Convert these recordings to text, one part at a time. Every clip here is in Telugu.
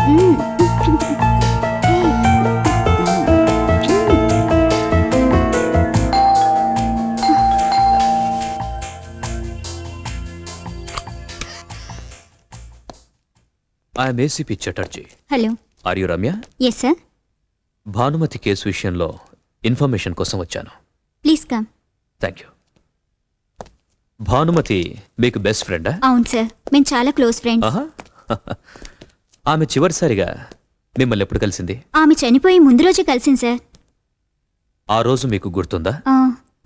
I am ACP Chatterjee. Hello. Are you Ramya? Yes, sir. Bhanumathi case విషయంలో ఇన్ఫర్మేషన్ కోసం వచ్చాను. Please come. Thank you. Bhanumathi మీకు బెస్ట్ ఫ్రెండా? అవును సార్, మేము చాలా క్లోజ్ ఫ్రెండ్స్. ఆహా. ఆమె చివరిసారిగా మిమ్మల్ని ఎప్పుడు కలిసింది? ఆమె చనిపోయి ముందు రోజే కలిసింది సార్. ఆ రోజు మీకు గుర్తుందా?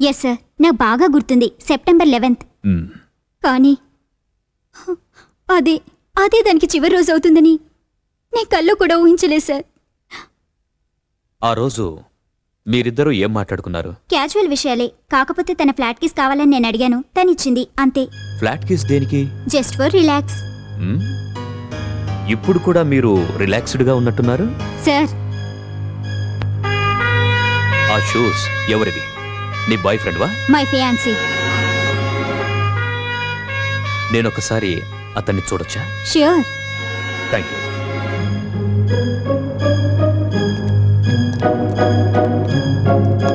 ఎస్ సార్, నాకు బాగా గుర్తుంది. September 11th. కానీ అదే దానికి చివరి రోజు అవుతుందని నేను కల్లో కూడా ఊహించలేదు సార్. ఆ రోజు మీరిద్దరూ ఏం మాట్లాడుకున్నారు? క్యాజువల్ విషయాలే. కాకపోతే తన ఫ్లాట్ కీస్ కావాలని నేను అడిగాను, తనిచ్చింది, అంతే. ఫ్లాట్ కీస్ దేనికి? Just for relax. ఇప్పుడు కూడా మీరు రిలాక్స్డ్ గా ఉన్నట్టున్నారు సార్. ఆ షూస్ ఎవరివి? నీ బాయ్ ఫ్రెండ్ వా? My fiancee. నేను ఒకసారి అతన్ని చూడొచ్చా? ష్యూర్. Thank you.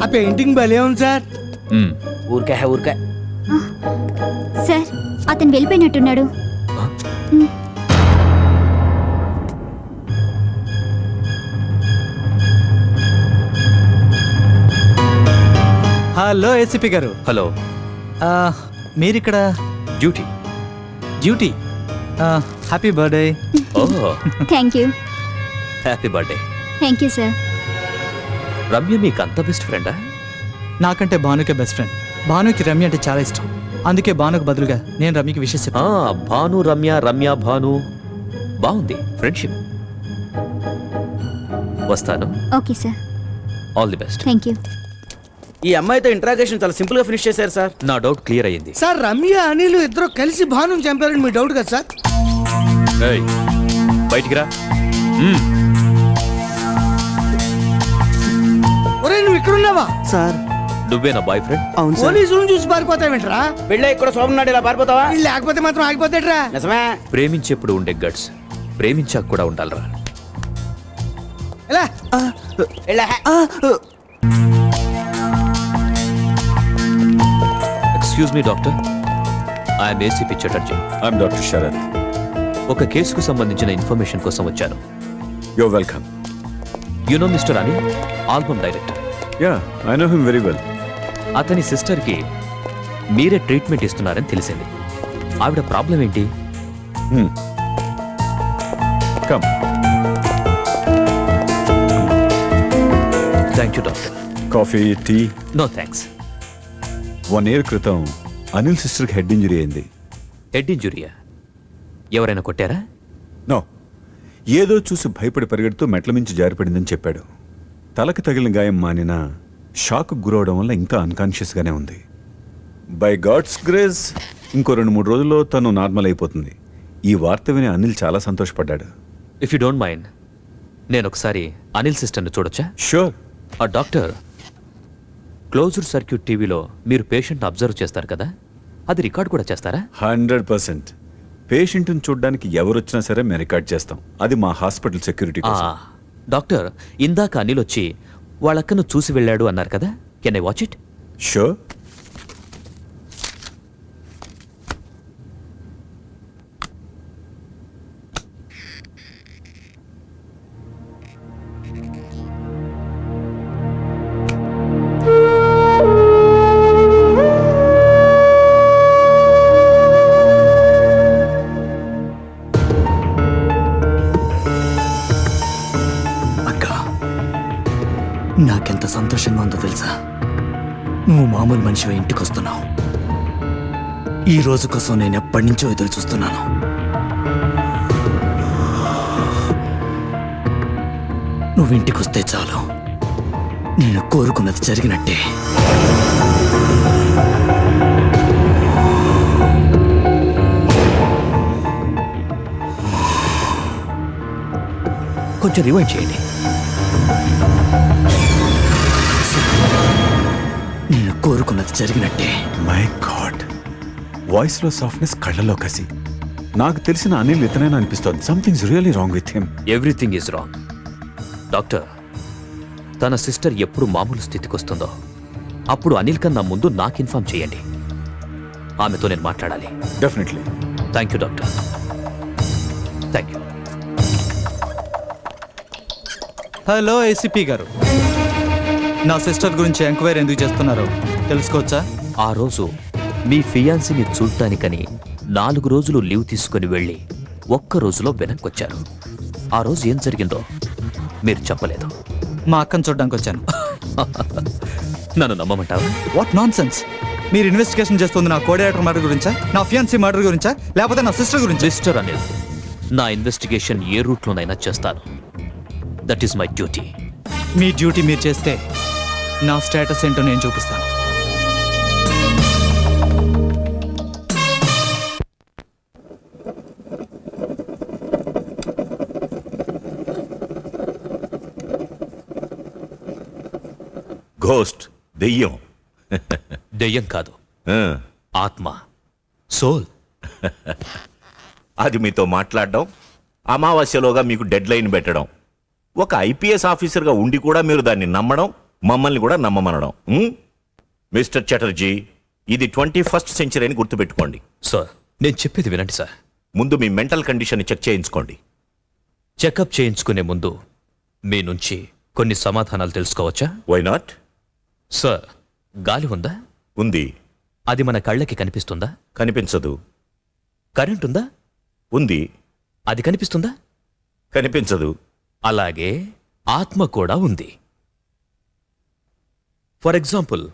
ఆ పెయింటింగ్ భలే ఉంది సార్. ఊరికే సార్, అతను వెళ్ళిపోయినట్టున్నాడు. హలో ఏసీపీ గారు. హలో. మీరిక్కడ duty. Duty. Happy birthday. Thank you. Happy birthday. Thank you sir. Ramya మీకు అంత బెస్ట్ ఫ్రెండా? నాకంటే భానుకే బెస్ట్ ఫ్రెండ్. భానుకి రమ్య అంటే చాలా ఇష్టం. అందుకే భానుకు బదులుగా నేను రమ్యకి విషయం చెప్పాను. భాను రమ్య, రమ్య భాను, బాగుంది ఫ్రెండ్షిప్. వస్తాను. Okay sir. All the best. Thank you. ఈ అమ్మాయితో ఇంట్రాగేషన్ చాలా సింపుల్ గా ఫినిష్ చేశారు సార్. నా డౌట్ క్లియర్ అయ్యింది సార్. రమ్య అనిల్ ఇద్దరు కలిసి భానుని చంపారని మీ డౌట్ కదా సార్? బయటికి రా. ఒరే, నువ్వు ఇక్కడ ఉన్నావా? సార్, నువ్వే నా బాయ్ ఫ్రెండ్? అవును సార్. పోలీసులను చూసి పారిపోతావేంట్రా? వెళ్ళే ఇక్కడ శోభనాడు ఇలా పారిపోతావా? లేకపోతే మాత్రం ఆగిపోతాడ్రా. నిజమే. ప్రేమించేప్పుడు ఉండే గట్స్ ప్రేమించాక కూడా ఉండాలరా. Excuse me doctor. I am ACP Chatterjee. I am doctor Sharath. ఒక కేసుకు సంబంధించిన ఇన్ఫర్మేషన్ కోసం వచ్చాను. Your welcome. You know mister అని, album director. Ya, I know him very well. అతని సిస్టర్కి మీరే ట్రీట్మెంట్ ఇస్తున్నారని తెలిసింది. ఆవిడ ప్రాబ్లం ఏంటి? Come. Thank you doctor. Coffee, tea? No thanks. 1 year క్రితం అనిల్ సిస్టర్కి హెడ్ ఇంజరీ అయింది. హెడ్ ఇంజురియా? ఎవరైనా కొట్టారా? నో, ఏదో చూసి భయపడి పరిగెడుతూ మెట్ల మించి జారిపడిందని చెప్పాడు. తలకి తగిలిన గాయం మానినా షాక్ గురవడం వల్ల ఇంకా అన్కాన్షియస్గానే ఉంది. బై గాడ్స్ గ్రేస్ ఇంకో 2-3 రోజుల్లో తను నార్మల్ అయిపోతుంది. ఈ వార్త విని అనిల్ చాలా సంతోషపడ్డాడు. ఇఫ్ యూ డోంట్ మైండ్, నేను ఒకసారి అనిల్ సిస్టర్ని చూడొచ్చా? షూర్. ఆ డాక్టర్, క్లోజ్డ్ సర్క్యూట్ టీవీలో మీరు పేషెంట్ అబ్జర్వ్ చేస్తారు కదా, అది రికార్డ్ కూడా చేస్తారా? 100%. పేషెంట్ని చూడడానికి ఎవరొచ్చినా సరే మేము రికార్డ్ చేస్తాం. అది మా హాస్పిటల్ సెక్యూరిటీ కోసం. డాక్టర్, ఇందాక అనిల్ వచ్చి వాళ్ళక్కను చూసి వెళ్ళాడు అన్నారు కదా, can I watch it? Sure. నాకెంత సంతోషంగా ఉందో తెలుసా? నువ్వు మామూలు మనిషిగా ఇంటికి వస్తున్నావు. ఈ రోజు కోసం నేను ఎప్పటి నుంచో ఎదురు చూస్తున్నాను. నువ్వు ఇంటికి వస్తే చాలు, నేను కోరుకున్నది జరిగినట్టే. కొంచెం రివైండ్ చేయండి. నేను కోరుకున్నది జరిగినట్టే. మై గాడ్, వాయిస్లో సాఫ్ట్నెస్, కళ్ళలో కసి. నాకు తెలిసిన అనిల్ ఇతనైనా అనిపిస్తోంది. Something's really wrong with with him. Everything is wrong. Doctor, తన సిస్టర్ ఎప్పుడు మామూలు స్థితికి వస్తుందో అప్పుడు అనిల్ కన్నా ముందు నాకు ఇన్ఫార్మ్ చేయండి. ఆమెతో నేను మాట్లాడాలి. Definitely. Thank you doctor, thank you. Hello ACP గారు, నా సిస్టర్ గురించి ఎంక్వైరీ ఎందుకు చేస్తున్నారో తెలుసుకోవచ్చా? ఆ రోజు మీ ఫియాన్సీని చూడ్డానికని 4 రోజులు లీవ్ తీసుకుని వెళ్ళి ఒక్క రోజులో వెనక్కొచ్చారు. ఆ రోజు ఏం జరిగిందో మీరు చెప్పలేదు. మా అక్కను చూడడానికి వచ్చాను. నన్ను నమ్మమంటావా? What nonsense! మీరు ఇన్వెస్టిగేషన్ చేస్తుంది నా కోఆర్డినేటర్ మర్డర్ గురించా, నా ఫియాన్సీ మర్డర్ గురించా, లేకపోతే నా సిస్టర్ గురించి? మిస్టర్ అనిల్, నా ఇన్వెస్టిగేషన్ ఏ రూట్లోనైనా చేస్తాను. That is my duty. Me duty మీరు చేస్తే నా స్టేటస్ ఏంటో నేను చూపిస్తాను. ఘోస్ట్, దెయ్యం. దెయ్యం కాదు, ఆ, ఆత్మ, సోల్. అది మీతో మాట్లాడడం, అమావాస్యలోగా మీకు డెడ్ లైన్ పెట్టడం, ఒక ఐపీఎస్ ఆఫీసర్గా ఉండి కూడా మీరు దాన్ని నమ్మడం, మమ్మల్ని కూడా నమ్మమనడం. మిస్టర్ చటర్జీ, ఇది 21st సెంచరీ అని గుర్తుపెట్టుకోండి. సార్, నేను చెప్పేది వినండి సార్. ముందు మీ మెంటల్ కండిషన్ చెక్ చేయించుకోండి. చెకప్ చేయించుకునే ముందు మీ నుంచి కొన్ని సమాధానాలు తెలుసుకోవచ్చా? Why not? సార్, గాలి ఉందా? ఉంది. అది మన కళ్ళకి కనిపిస్తుందా? కనిపించదు. కరెంట్ ఉందా? ఉంది. అది కనిపిస్తుందా? కనిపించదు. అలాగే ఆత్మ కూడా ఉంది. ఫర్ ఎగ్జాంపుల్,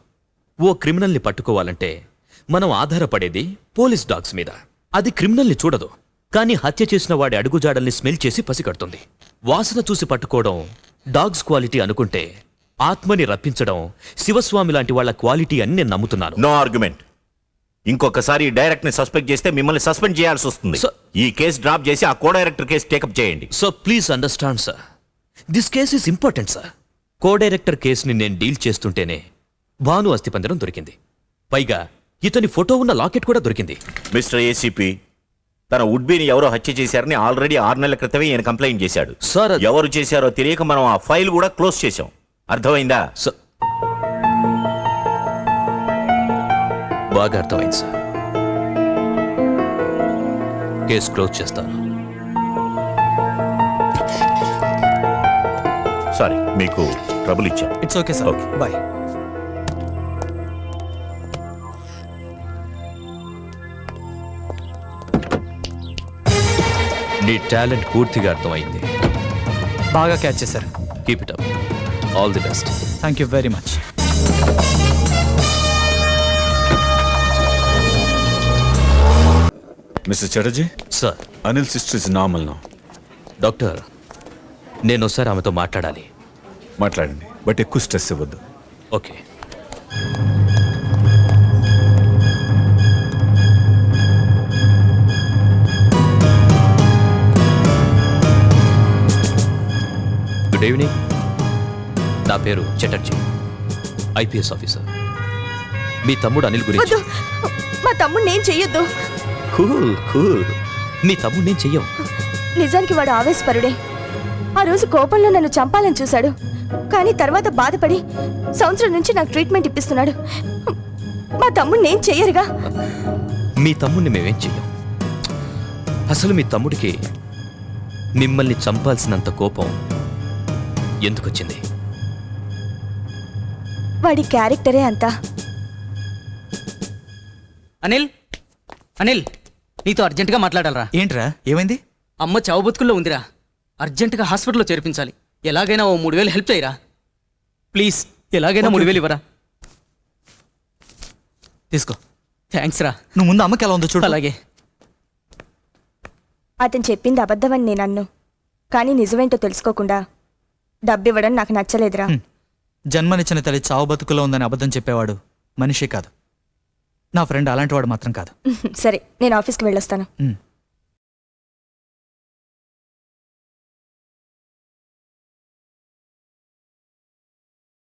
ఓ క్రిమినల్ని పట్టుకోవాలంటే మనం ఆధారపడేది పోలీస్ డాగ్స్ మీద. అది క్రిమినల్ని చూడదు, కానీ హత్య చేసిన వాడి అడుగుజాడల్ని స్మెల్ చేసి పసిగడుతుంది. వాసన చూసి పట్టుకోవడం డాగ్స్ క్వాలిటీ అనుకుంటే, ఆత్మని రప్పించడం శివస్వామి లాంటి వాళ్ళ క్వాలిటీ అని నేను నమ్ముతున్నాను. No argument. ఇంకొకసారి డైరెక్ట్ ని సస్పెక్ట్ చేస్తే మిమ్మల్ని సస్పెండ్ చేయాల్సి వస్తుంది. Sir. ఈ కేసు డ్రాప్ చేసి ఆ కో డైరెక్టర్ కేసు టేకప్ చేయండి. So please understand sir, this case is important sir. Co director కేసుని నేను డీల్ చేస్తుంటేనే భాను అస్థిపంజరం దొరికింది. పైగా ఇతని ఫోటో ఉన్న లాకెట్ కూడా దొరికింది. మిస్టర్ ఏసీపీ, తన వుడ్బీని ఎవరో హత్య చేశారని ఆల్రెడీ 6 నెలల క్రితమే ఈయన కంప్లైంట్ చేశాడు. సార్, అది- ఎవరు చేశారో తెలియక మనం ఆ ఫైల్ కూడా క్లోజ్ చేశాం. అర్థమైందా? సార్, బాగా అర్థమైంది సార్. కేసు క్లోజ్ చేస్తాను. సారీ, మీకు ట్రబుల్ ఇచ్చాం. It's okay sir. Okay. Bye. నీ టాలెంట్ పూర్తిగా అర్థమైంది. బాగా క్యాచ్ చేశారు. Keep it up. All the best. Thank you very much. Mister Chatterjee, sir, Anil sister is normal now. Doctor, నేను ఒకసారి ఆమెతో మాట్లాడాలి. మాట్లాడండి, బట్ ఎక్కువ స్ట్రెస్ ఇవ్వద్దు. ఓకే. Good evening. నా పేరు చటర్జీ, ఐపీఎస్ ఆఫీసర్. మీ తమ్ముడు అనిల్ గురించి. వద్దు, మా తమ్ముడు నేను చెయ్యొద్దు. Cool cool. మీ తమ్ముడు నేను చెయ్యం. నిజానికి వాడు ఆవేశపరుడే. ఆ రోజు కోపంలో నన్ను చంపాలని చూశాడు, కానీ తర్వాత బాధపడి సంవత్సరం నుంచి నాకు ట్రీట్మెంట్ ఇప్పిస్తున్నాడు. మా తమ్ముడు నేను చెయ్యరుగా. మీ తమ్ముడిని మేమేం చెయ్యం. అసలు మీ తమ్ముడికి మిమ్మల్ని చంపాల్సినంత కోపం ఎందుకొచ్చింది? వాడి క్యారెక్టరే అంతా. అనిల్, అనిల్, నీతో అర్జెంటుగా మాట్లాడాలరా. ఏంట్రా, ఏమైంది? అమ్మ చావు బతుకుల్లో ఉందిరా. అర్జెంటుగా హాస్పిటల్లో చేర్పించాలి. ఎలాగైనా ఓ 3000 హెల్ప్ చేయరా ప్లీజ్. ఎలాగైనా 3000 ఇవ్వరా. తీసుకో. థ్యాంక్స్ రా. నువ్వు ముందు అమ్మకి ఎలా ఉందో చూడు. అలాగే. అతను చెప్పింది అబద్ధమని నేను అన్ను, కానీ నిజమేంటో తెలుసుకోకుండా డబ్బివ్వడం నాకు నచ్చలేదురా. జన్మనిచ్చిన తల్లి చావు బతుకులో ఉందని అబద్ధం చెప్పేవాడు మనిషే కాదు. నా ఫ్రెండ్ అలాంటి వాడు మాత్రం కాదు. సరే, నేను ఆఫీస్కి వెళ్ళొస్తాను.